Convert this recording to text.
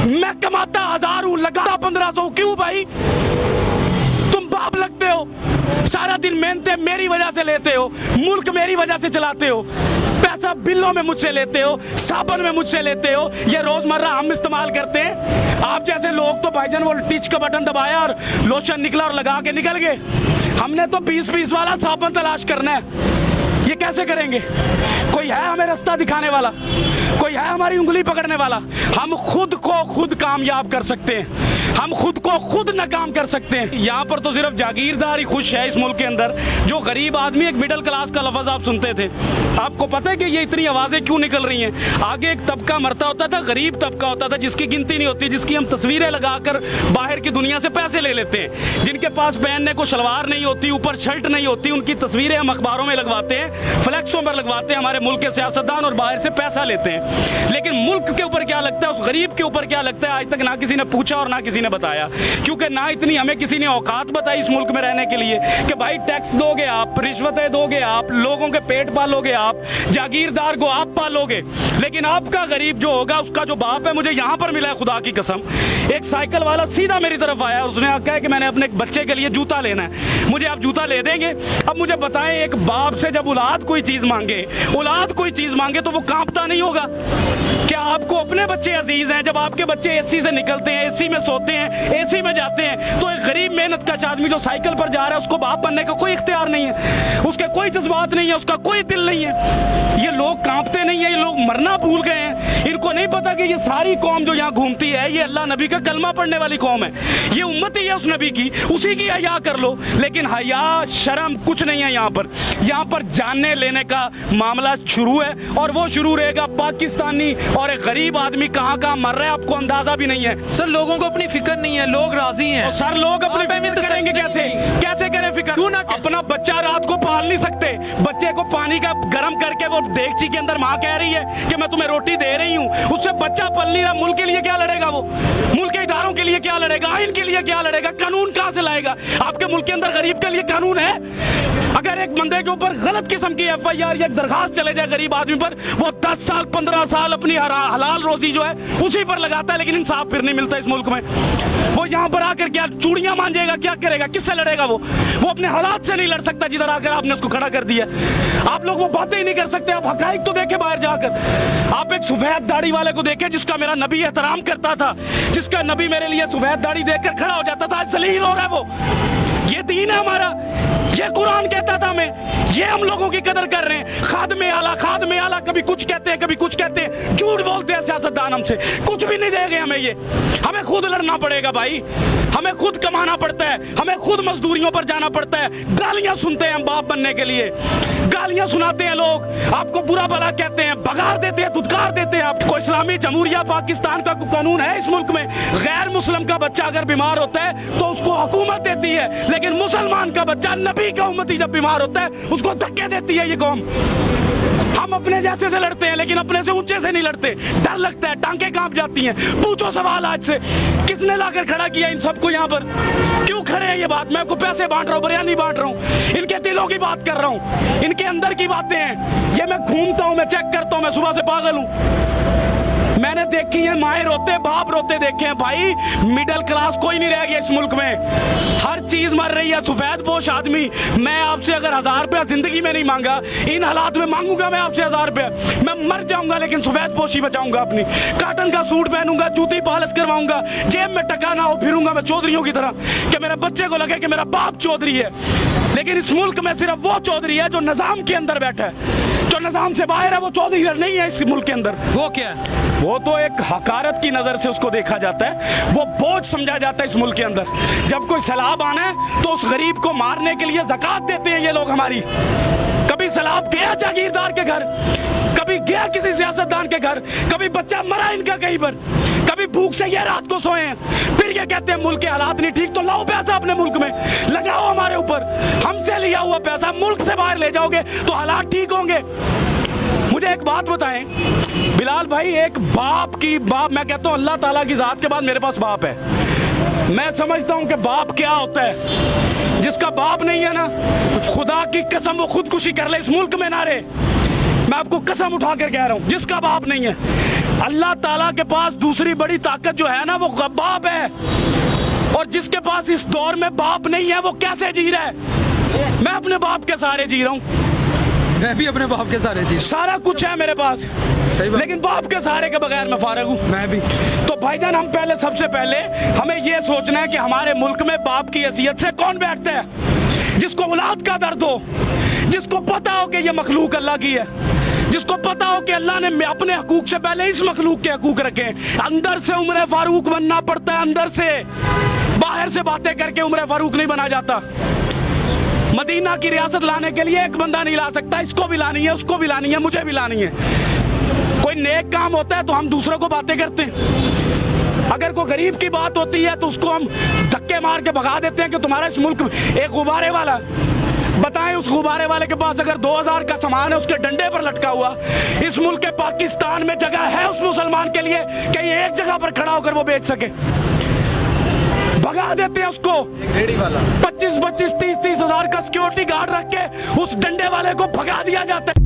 मैं कमाता 1000 हूं, लगाता 1500। क्यों भाई? तुम बाप लगते हो, सारा दिन मेहनतें मेरी वजह से लेते हो, मुल्क मेरी वजह से चलाते हो, पैसा बिलों में मुझसे लेते हो, साबुन में मुझसे लेते हो, ये रोजमर्रा हम इस्तेमाल करते हैं। आप जैसे लोग तो भाईजान वो टिच का बटन दबाया और लोशन निकला और लगा के निकल गए। हमने तो 20-20 वाला साबुन तलाश करना है। ये कैसे करेंगे? कोई है हमें रास्ता दिखाने वाला? कोई है हमारी उंगली पकड़ने वाला? हम खुद को खुद कामयाब कर सकते हैं, हम खुद को खुद नाकाम कर सकते हैं। यहाँ पर तो सिर्फ जागीरदार ही खुश है इस मुल्क के अंदर। जो गरीब आदमी, एक मिडिल क्लास का लफ्ज आप सुनते थे, आपको पता है कि ये इतनी आवाजें क्यों निकल रही हैं? आगे एक तबका मरता होता था, गरीब तबका होता था, जिसकी गिनती नहीं होती, जिसकी हम तस्वीरें लगाकर बाहर की दुनिया से पैसे ले लेते हैं, जिनके पास पहनने को शलवार नहीं होती, ऊपर शर्ट नहीं होती, उनकी तस्वीरें हम अखबारों में लगवाते हैं, फ्लैक्सों पर लगवाते हैं, हमारे मुल्क के सियासतदान, और बाहर से पैसा लेते हैं। लेकिन मुल्क के ऊपर क्या लगता है, उस गरीब के ऊपर क्या लगता है, आज तक ना किसी ने पूछा और ना किसी ने बताया। क्योंकि ना इतनी हमें किसी ने औकात बताई इस मुल्क में रहने के लिए कि भाई टैक्स दोगे आप, रिश्वतें दोगे आप, लोगों के पेट पालोगे आप, जागीरदार को आप पालोगे। लेकिन आपका गरीब जो होगा, उसका जो बाप है, मुझे यहाँ पर मिला है खुदा की कसम, एक साइकिल वाला सीधा मेरी तरफ आया, उसने कहा कि मैंने अपने बच्चे के लिए जूता लेना है, मुझे आप जूता ले देंगे? अब मुझे बताएं, एक बाप से जब औलाद कोई चीज मांगे, औलाद कोई चीज मांगे तो वो कांपता नहीं होगा? क्या आपको अपने बच्चे अजीज हैं? जब आपके बच्चे एसी से निकलते हैं, एसी में सोते हैं, एसी में जाते हैं, तो एक गरीब मेहनत का आदमी जो साइकिल पर जा रहा है, उसको बाप बनने का कोई इख्तियार नहीं है, उसके कोई जज्बात नहीं है, उसका कोई दिल नहीं है। ये लोग कांपते नहीं है, ये लोग मरना भूल गए हैं। इनको नहीं पता कि ये सारी कौम जो यहाँ घूमती है, ये अल्लाह नबी का कलमा पढ़ने वाली कौम है, ये उम्मत ही है उस नबी की, उसी की हया कर लो। लेकिन हया शर्म कुछ नहीं है यहाँ पर। यहाँ पर जानने लेने का मामला शुरू है, और वो शुरू रहेगा। पाकिस्तानी और एक गरीब आदमी कहाँ कहाँ मर रहा है, आपको अंदाजा भी नहीं है। सर, लोगों को अपनी फिक्र नहीं है, लोग राजी हैं। सर, लोग अपनी फिक्र करेंगे कैसे? कैसे करें फिक्र? अपना बच्चा रात को पाल नहीं सकते, बच्चे को पानी का गर्म करके वो देगची के अंदर माँ कह रही है कि मैं तुम्हें रोटी दे रही हूँ, उससे बच्चा पल नहीं रहा। मुल्क के लिए क्या लड़ेगा वो? मुल्क के इदारों के लिए क्या लड़ेगा? आइन के लिए क्या लड़ेगा? कानून कहाँ से लाएगा? आपके मुल्क के अंदर गरीब के लिए कानून है? अगर एक बंदे के ऊपर गलत किस्म की FIR या दरखास्त चले जाए गरीब आदमी पर, वो 10 साल 15 साल अपनी हलाल रोजी जो है उसी पर लगाता है, लेकिन इंसाफ फिर नहीं मिलता इस मुल्क में। वो यहाँ पर आकर क्या चूड़ियां मांजेगा? क्या करेगा? किससे लड़ेगा? वो अपने हालात से नहीं लड़ सकता जिधर आकर आपने उसको खड़ा कर दिया। आप लोग वो बातें ही नहीं कर सकते। आप हकाइक तो देखे बाहर जाकर। आप एक सफेद दाढ़ी वाले को देखे जिसका मेरा नबी एहतराम करता था, जिसका नबी मेरे लिए सफेद दाढ़ी देखकर खड़ा हो जाता था, आज जलील हो रहा है वो। ये दीन है हमारा, ये कुरान कहता था हमें, ये हम लोगों की कदर कर रहे हैं। खादमे आला कभी कुछ कहते हैं, कभी कुछ कहते हैं, झूठ बोलते हैं सियासतदान हमसे, कुछ भी नहीं देंगे हमें। ये हमें खुद लड़ना पड़ेगा भाई, हमें खुद कमाना पड़ता है, हमें खुद मजदूरियों पर जाना पड़ता है। गालियां सुनते हैं हम बाप बनने के लिए, गालियां सुनाते हैं लोग, आपको बुरा भला कहते हैं, भगार देते हैं, धुतकार देते हैं। आपको इस्लामी जमहूरिया पाकिस्तान का कानून है इस मुल्क में, गैर मुस्लिम का बच्चा अगर बीमार होता है तो उसको हुकूमत देती है, लेकिन मुसलमान का बच्चा, नबी का उम्मती जब बीमार होता है उसको धक्के देती है ये कौम। हम अपने जैसे से लड़ते हैं, लेकिन अपने से ऊंचे से नहीं लड़ते। डर लगता है, टांगे कांप जाती हैं। पूछो सवाल आज से, किसने लाकर खड़ा किया इन सबको यहाँ पर? क्यों खड़े हैं? ये बात मैं आपको पैसे बांट रहा हूँ, बयानी बांट रहा हूँ, इनके दिलों की बात कर रहा हूँ, इनके अंदर की बातें हैं। ये मैं घूमता हूँ, मैं चेक करता हूँ, मैं सुबह से पागल हूँ। मैंने देखी है माए रोते, बाप रोते देखे हैं भाई। मिडिल क्लास कोई नहीं रह गया इस मुल्क में, हर चीज मर रही है। सफेद पोश आदमी, मैं आपसे अगर 1000 रुपया जिंदगी में नहीं मांगा, इन हालात में मांगूंगा मैं आपसे 1000 रुपया, मैं मर जाऊंगा, लेकिन सफेद पोशी बचाऊंगा अपनी। काटन का सूट पहनूंगा, जूती पॉलिश करवाऊंगा, जेब में टका ना हो, फिरूंगा मैं चौधरियों की तरह कि मेरे बच्चे को लगे कि मेरा बाप चौधरी है। लेकिन इस मुल्क में सिर्फ वो चौधरी है जो निजाम के अंदर बैठा है, जो निजाम से बाहर है वो चौधरी नहीं है इस मुल्क के अंदर। वो क्या है? वो तो एक हकारत की नजर से उसको देखा जाता है, वो बोझ समझा जाता है इस मुल्क के अंदर। जब कोई सैलाब आना है तो उस गरीब को मारने के लिए ज़कात देते हैं ये लोग हमारी। कभी सैलाब गया जागीरदार के घर, कभी गया किसी सियासतदान के घर, कभी बच्चा मरा इनका कहीं पर, कभी भूख से ये रात को सोए हैं, फिर ये कहते हैं मुल्क के हालात नहीं ठीक, तो लाओ पैसा अपने मुल्क में लगाओ हमारे ऊपर। हमसे लिया हुआ पैसा मुल्क से बाहर ले जाओगे तो हालात ठीक होंगे। मुझे एक बात बताएं बिलाल भाई, एक बाप मैं कहता हूं अल्लाह ताला की जात के बाद मेरे पास बाप है। मैं समझता हूं कि बाप क्या होता है। जिसका बाप नहीं है ना, खुदा की कसम वो खुदकुशी कर ले इस मुल्क में ना रहे। मैं आपको कसम उठा कर कह रहा हूं, जिसका बाप नहीं है अल्लाह ताला के पास दूसरी बड़ी ताकत जो है ना वो बाप है, और जिसके पास इस दौर में बाप नहीं है वो कैसे जी रहा है? मैं अपने बाप के सहारे जी रहा हूँ, मैं भी अपने बाप के सहारे जी, सारा कुछ है मेरे पास, सही बात। लेकिन बाप के सहारे के बगैर मैं फारग हूँ। मैं भी। तो भाईजान हम पहले सबसे पहले हमें ये सोचना है कि हमारे मुल्क में बाप की हैसियत से कौन बैठता है? जिसको औलाद का दर्द हो, जिसको पता हो कि ये मखलूक अल्लाह की है, जिसको पता हो कि अल्लाह ने अपने हकूक से पहले इस मखलूक के हकूक रखे। अंदर से उम्र फारूक बनना पड़ता है, अंदर से, बाहर से बातें करके उम्र फारूक नहीं बना जाता। मदीना की रियासत लाने के लिए एक बंदा नहीं ला सकता, इसको भी लानी है, उसको भी लानी है, मुझे भी लानी है। कोई नेक काम होता है तो हम दूसरों को बातें करते हैं, अगर कोई गरीब की बात होती है तो उसको हम धक्के मार के भगा देते हैं कि तुम्हारा इस मुल्क एक गुब्बारे वाला। बताएं उस गुब्बारे वाले के पास अगर 2000 का सामान है उसके डंडे पर लटका हुआ, इस मुल्क के पाकिस्तान में जगह है उस मुसलमान के लिए कि ये एक जगह पर खड़ा होकर वो बेच सके? भगा देते हैं उसको। रेडी वाला 25-25, 30-30 हजार का सिक्योरिटी गार्ड रख के उस डंडे वाले को भगा दिया जाता है।